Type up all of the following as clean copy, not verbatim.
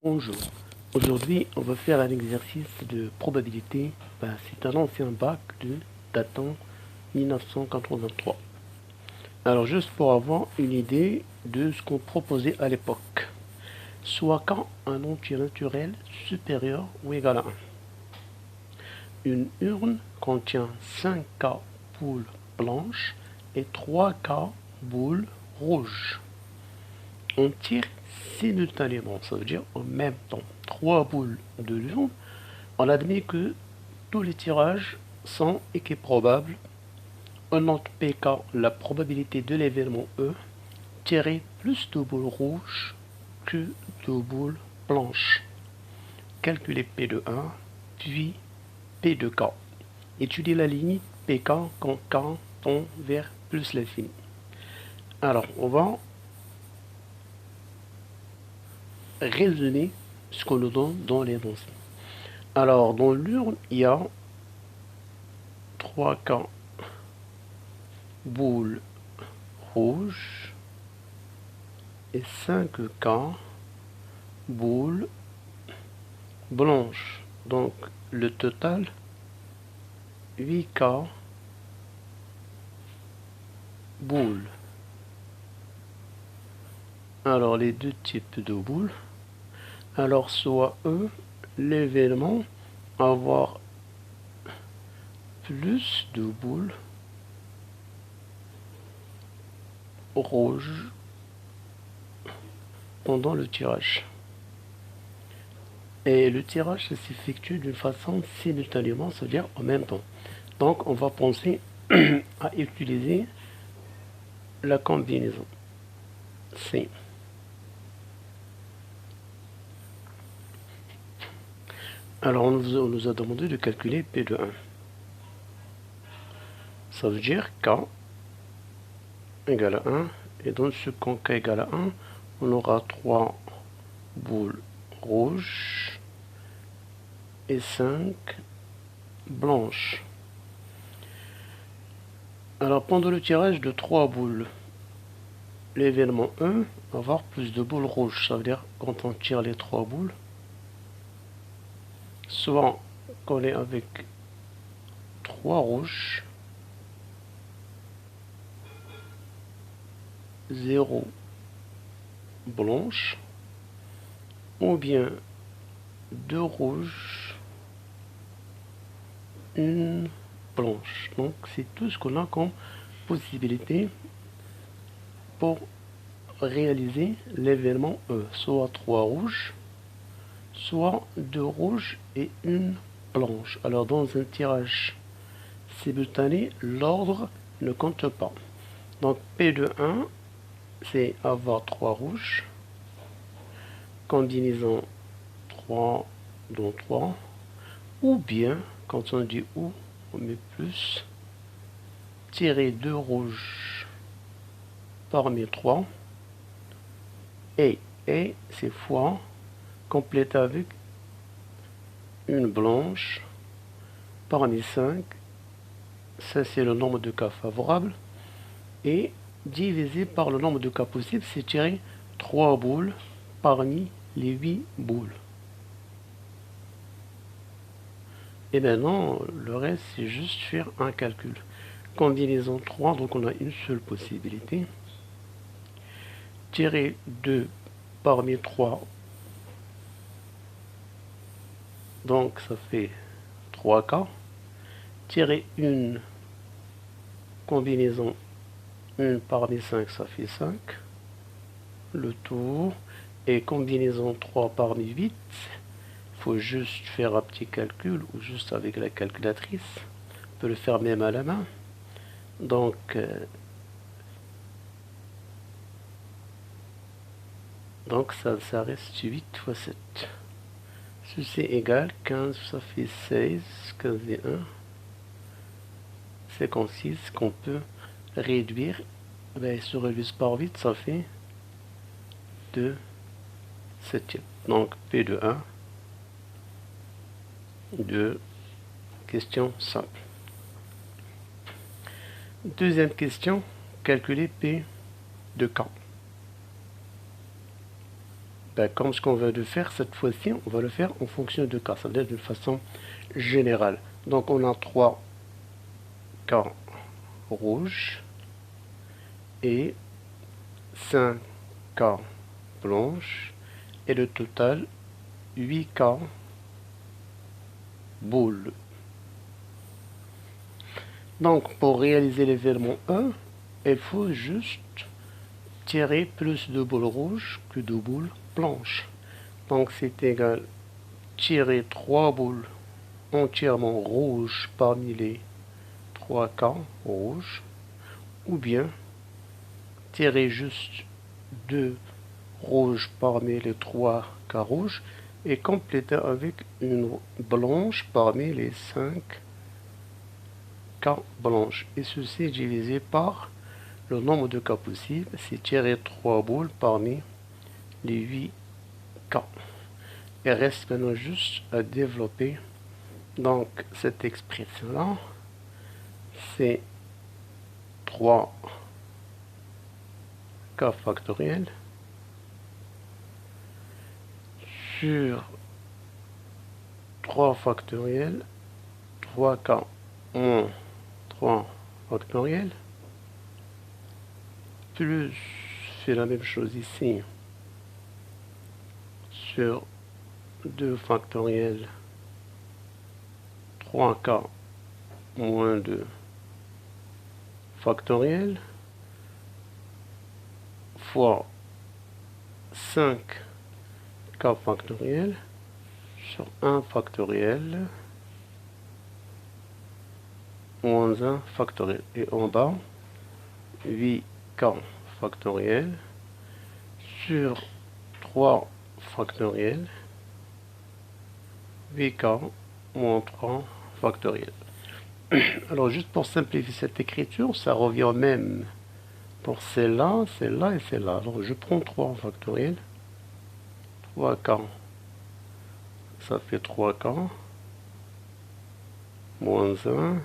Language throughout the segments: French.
Bonjour, aujourd'hui on va faire un exercice de probabilité. C'est un ancien bac datant 1983. Alors juste pour avoir une idée de ce qu'on proposait à l'époque. Soit quand un entier naturel supérieur ou égal à 1. Une urne contient 5K boules blanches et 3K boules rouges. On tire simultanément, ça veut dire en même temps, 3 boules de l'urne. On admet que tous les tirages sont équiprobables. On note PK la probabilité de l'événement E, tirer plus de boules rouges que de boules blanches. Calculez P de 1, puis P de K. Étudiez la limite PK quand K tend vers plus l'infini. Alors, on va résumer ce qu'on nous donne dans l'énoncé. Alors, dans l'urne, il y a 3K boules rouges et 5K boules blanches. Donc, le total, 8K boules. Alors, les deux types de boules. Alors, soit E, l'événement, avoir plus de boules rouges pendant le tirage. Et le tirage s'effectue d'une façon simultanément, c'est-à-dire en même temps. Donc, on va penser à utiliser la combinaison C. Alors, on nous a demandé de calculer P de 1. Ça veut dire K égale à 1. Et dans ce quand K égale à 1, on aura 3 boules rouges et 5 blanches. Alors, pendant le tirage de 3 boules, l'événement 1 va avoir plus de boules rouges. Ça veut dire quand on tire les 3 boules, soit qu'on est avec 3 rouges, 0 blanche, ou bien 2 rouges, 1 blanche. Donc c'est tout ce qu'on a comme possibilité pour réaliser l'événement E, soit 3 rouges, soit 2 rouges et 1 blanche. Alors dans un tirage simultané, l'ordre ne compte pas. Donc P de 1, c'est avoir 3 rouges, combinaison 3 dans 3, ou bien, quand on dit ou, on met plus, tirer 2 rouges parmi 3, et c'est fois, complète avec une blanche parmi 5, ça c'est le nombre de cas favorables, et divisé par le nombre de cas possibles, c'est tirer 3 boules parmi les 8 boules. Et maintenant, le reste, c'est juste faire un calcul. Combinaison 3, donc on a une seule possibilité. Tirer 2 parmi 3, donc ça fait 3K. Tirer une combinaison 1 parmi 5, ça fait 5. Le tour. Et combinaison 3 parmi 8, il faut juste faire un petit calcul, ou juste avec la calculatrice. On peut le faire même à la main. Donc, ça reste 8 fois 7. Ceci égale 15, ça fait 16, 15 et 1, 56, qu'on peut réduire. Ben, se réduise par 8, ça fait 2 septièmes. Donc, P de 1, 2, question simple. Deuxième question, calculer P de K. ben, comme ce qu'on veut de faire cette fois-ci, on va le faire en fonction de K, ça veut dire d'une façon générale. Donc on a 3 K rouges et 5 K blanches et le total 8 K boules. Donc pour réaliser l'événement 1, il faut juste tirer plus de boules rouges que de boules blanches. Donc c'est égal tirer 3 boules entièrement rouges parmi les 3 K rouges, ou bien tirer juste 2 rouges parmi les 3 K rouges et compléter avec une blanche parmi les 5 K blanches. Et ceci est divisé par le nombre de cas possibles, c'est tirer 3 boules parmi les 8 K. Il reste maintenant juste à développer donc cette expression-là. C'est 3 K factoriel sur 3 factoriel, 3K moins 3 factoriel, plus, fait la même chose ici, sur 2 factoriel, 3K moins 2 factoriel, fois 5K factoriel, sur 1 factoriel, moins 1 factoriel. Et en bas, 8K factoriel sur 3 factoriel, 8K moins 3 factoriel. Alors juste pour simplifier cette écriture, ça revient au même pour celle-là, celle-là et celle-là. Alors je prends 3 factoriel, 3K, ça fait 3K, moins 1,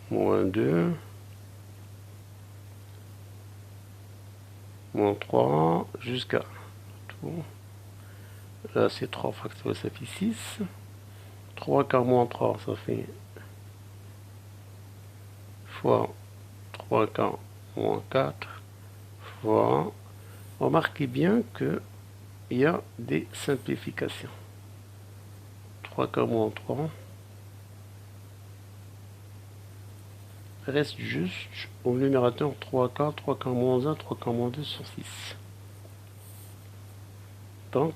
moins 2, moins 3, jusqu'à tout. Là, c'est 3 factoriel, ça fait 6. 3K moins 3, ça fait fois 3K moins 4 fois... Remarquez bien qu'il y a des simplifications. 3K moins 3 reste juste au numérateur 3K, 3K moins 1, 3K moins 2 sur 6. Donc,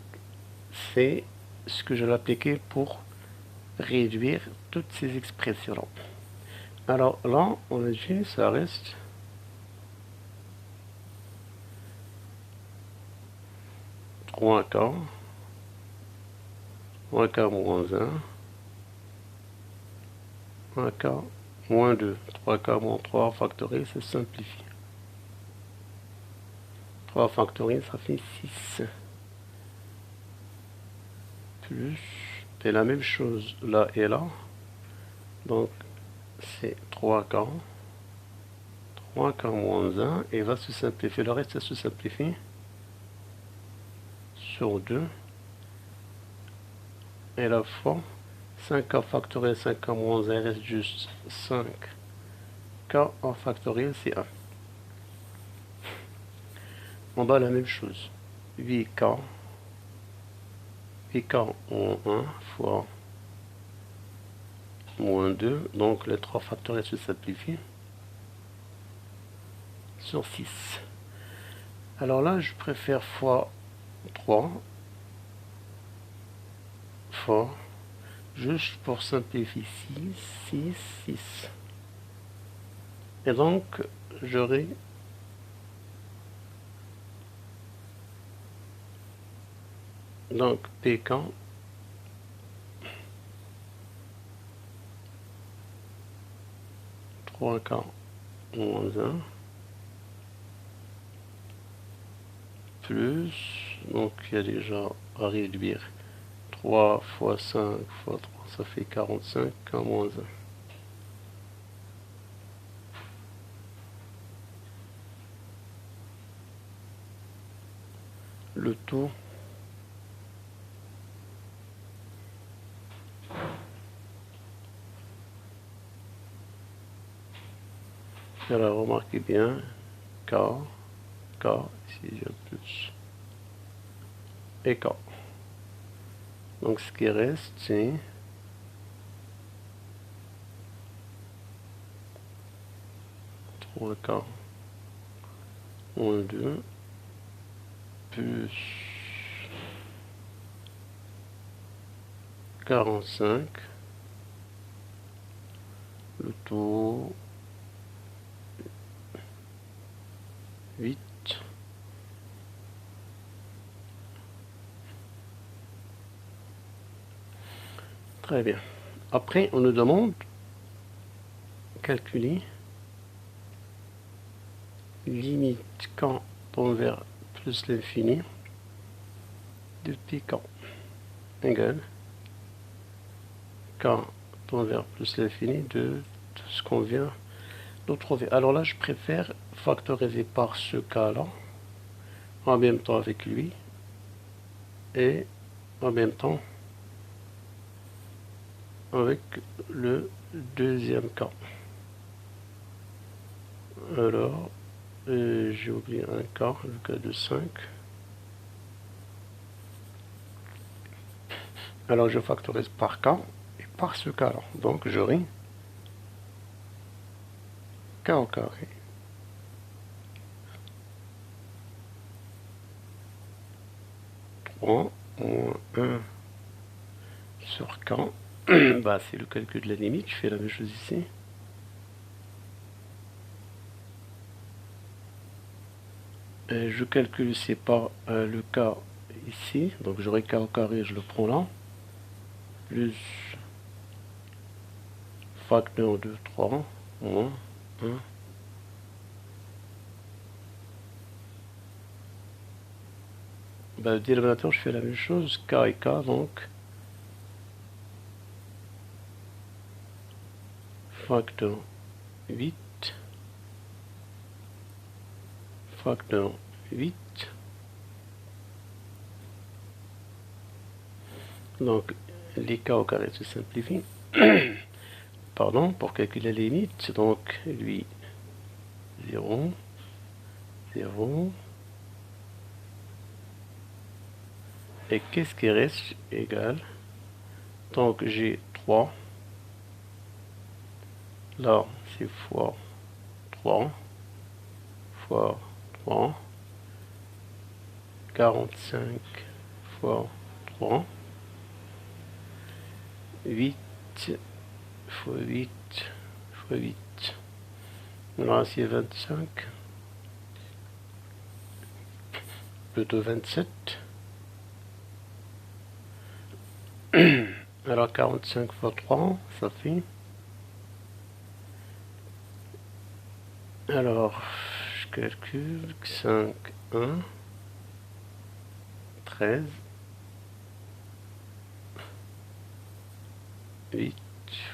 c'est ce que je vais appliquer pour réduire toutes ces expressions-là. Alors là, on a dit, ça reste 3K, 3K moins 1, 3K moins 2, 3K moins 3 factoriel, ça simplifie. 3 factoriel, ça fait 6. Plus, c'est la même chose là et là. Donc, c'est 3K. 3K moins 1. Et va se simplifier. Le reste, ça se simplifie. Sur 2. Et la fois 5K factoriel, 5K moins 1, il reste juste 5K en factoriel, c'est 1. En bas, la même chose. 8K. 8K moins 1 fois moins 2. Donc, les 3 factoriels se simplifient. Sur 6. Alors là, je préfère fois 3. Fois, juste pour simplifier 6, 6, 6. Et donc, j'aurai donc PK moins 1 plus, donc il y a déjà à réduire 3 fois 5 fois 3, ça fait 45 K moins 1. le tout alors remarquez bien K, ici j'ai un plus et K. Donc ce qui reste c'est K moins 2 plus 45, le tout 8, très bien. Après on nous demande calculer limite quand tend vers plus l'infini de Pk égale quand tend vers plus l'infini de tout ce qu'on vient de trouver. Alors là je préfère factoriser par ce cas là en même temps avec lui et en même temps avec le deuxième cas. Alors j'ai oublié un cas, le cas de 5. Alors je factorise par cas et par ce cas là. Donc j'aurai k au carré moins 1 sur k. Bah, c'est le calcul de la limite, je fais la même chose ici. Et je calcule ici par le k ici, donc j'aurai k au carré, je le prends là, plus facteur de 3, moins 1. Bah, le dénominateur, je fais la même chose, k et k, donc facteur 8, facteur 8, donc les k au carré se simplifient, pardon, pour calculer la limite, donc lui 0, 0, et qu'est-ce qui reste égal, donc j'ai 3, là c'est fois 3, fois 3, 45 fois 3, 8 fois 8 fois 8, là c'est 25, plutôt 27, alors 45 fois 3, ça fait, alors je calcule 5, 1, 13, 8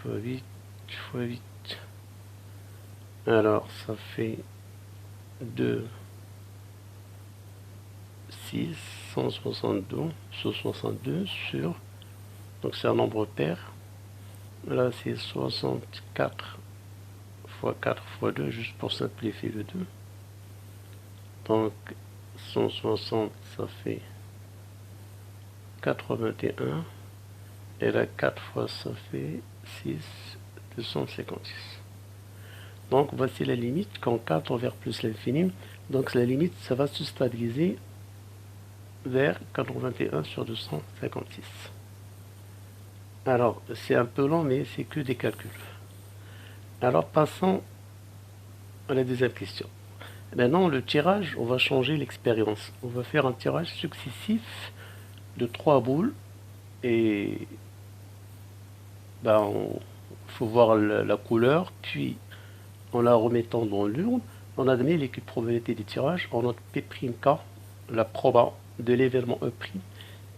fois 8 fois 8, alors ça fait 2, 6, 162, 162 sur, donc c'est un nombre pair, là c'est 64 fois 4 fois 2, juste pour simplifier le 2, donc 160 ça fait 81, et là 4 fois ça fait 6, 256. Donc voici la limite quand k tend vers plus l'infini. Donc la limite, ça va se stabiliser vers 81 sur 256. Alors c'est un peu long, mais c'est que des calculs. Alors passons à la deuxième question. Maintenant le tirage, on va changer l'expérience. On va faire un tirage successif de 3 boules et ben, faut voir la couleur, puis en la remettant dans l'urne, on a donné l'équipe probabilité des tirages en notre P'K, la proba de l'événement E',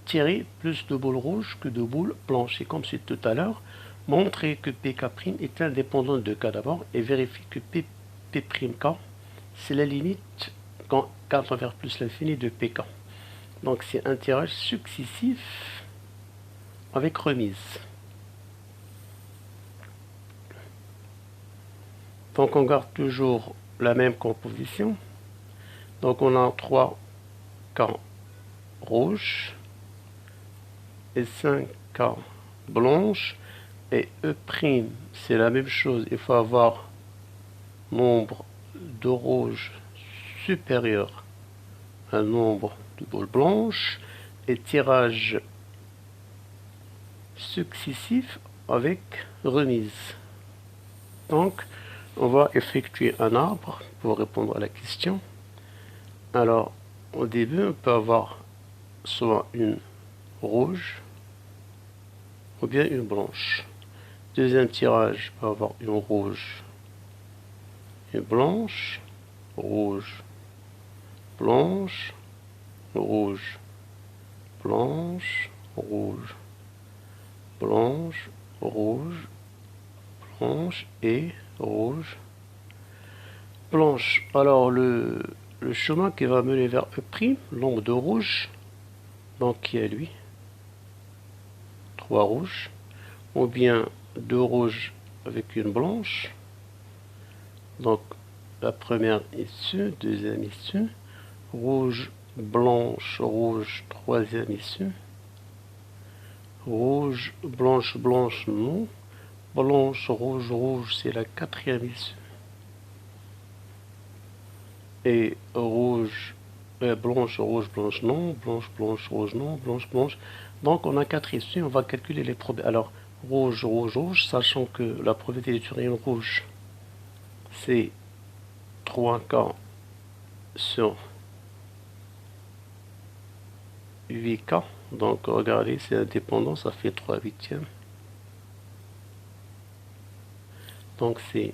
tirer plus de boules rouges que de boules blanches. Et comme c'est tout à l'heure, montrer que PK' est indépendant de K d'abord et vérifier que P', c'est la limite quand K tend vers plus l'infini de PK. Donc c'est un tirage successif avec remise. Donc on garde toujours la même composition. Donc on a 3 cartes rouges et 5 cartes blanches. Et E', c'est la même chose. Il faut avoir nombre de rouges supérieur à un nombre de boules blanches. Et tirage successif avec remise. Donc, on va effectuer un arbre pour répondre à la question. Alors, au début, on peut avoir soit une rouge ou bien une blanche. Deuxième tirage, on peut avoir une rouge, une blanche, rouge, blanche, rouge, blanche, rouge, blanche, rouge, blanche et rouge, blanche. Alors le chemin qui va mener vers E', l'ombre de rouge, donc qui est lui, 3 rouges, ou bien 2 rouges avec une blanche, donc la première issue, deuxième issue, rouge, blanche, rouge, troisième issue, rouge, blanche, blanche, non, blanche, rouge, rouge, c'est la quatrième issue, et rouge, blanche, rouge, blanche, non, blanche, blanche, rouge, non, blanche, blanche. Donc on a 4 issues, on va calculer les probabilités. Alors, rouge, rouge, rouge, sachant que la probabilité d'étudier une rouge, c'est 3K sur 8K. Donc regardez, c'est indépendant, ça fait 3 huitièmes. Donc c'est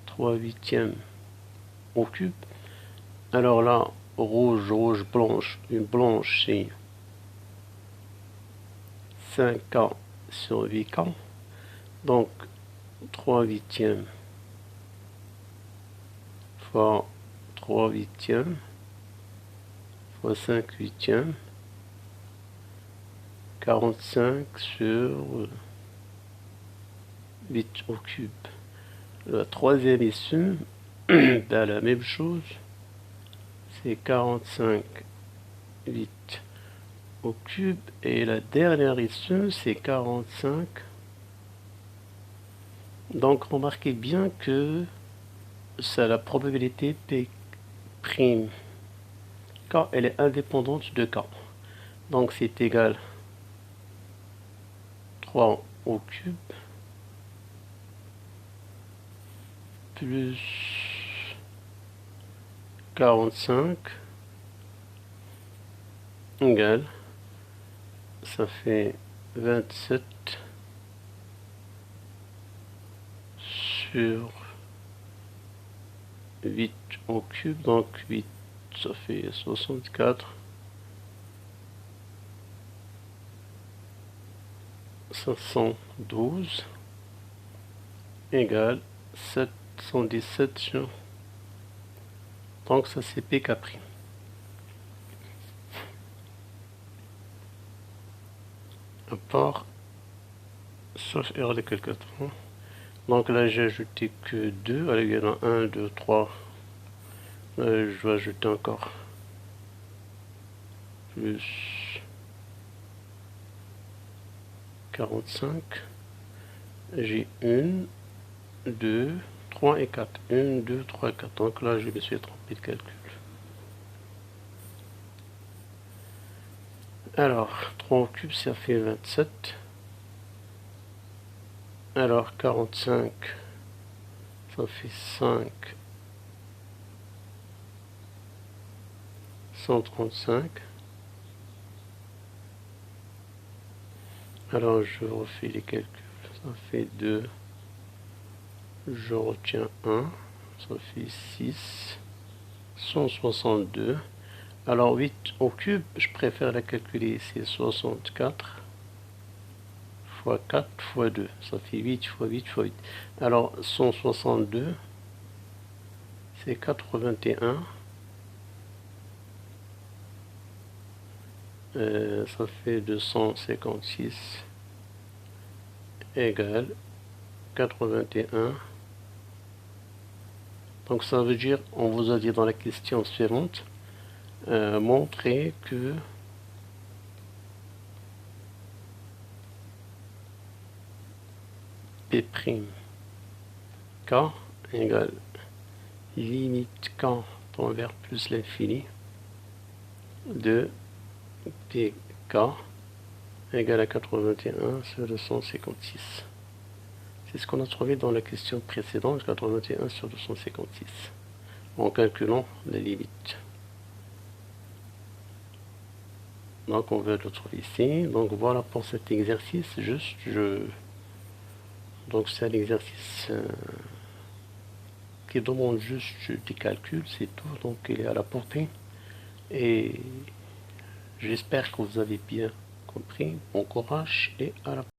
3 huitièmes au cube. Alors là, rouge, rouge, blanche, une blanche, c'est 5K sur 8K. Donc 3 huitièmes fois 3 huitièmes fois 5 huitièmes, 45 sur 8 au cube. La troisième issue, ben la même chose, c'est 45 8 au cube, et la dernière issue c'est 45. Donc remarquez bien que ça, la probabilité P', car elle est indépendante de K. Donc c'est égal 3 au cube plus 45 égale, ça fait 27 sur 8 au cube, donc 8 ça fait 64, 512 égale 717 sur, donc ça c'est PK'. À part, sauf erreur de calculateur. Donc là j'ai ajouté que 2, allez, il y en a 1, 2, 3, là je vais ajouter encore plus 45, j'ai 1, 2, 3 et 4, 1, 2, 3, 4, donc là je me suis trompé de calcul. Alors 3 au cube ça fait 27, alors 45 ça fait 5, 135. Alors je refais les calculs, ça fait 2, je retiens 1, ça fait 6, 162. Alors 8 au cube, je préfère la calculer, c'est 64 fois 4 fois 2, ça fait 8 fois 8 fois 8. Alors 162, c'est 81 ça fait 256 égale 81. Donc ça veut dire, on vous a dit dans la question suivante, montrer que P' K égale limite K tend vers plus l'infini de PK égale à 81 sur 256. C'est ce qu'on a trouvé dans la question précédente, 81 sur 256, en calculant les limites. Donc on veut le trouver ici. Donc voilà pour cet exercice. Donc c'est un exercice qui demande juste des calculs, c'est tout. Donc il est à la portée. Et j'espère que vous avez bien compris. Bon courage et à la prochaine.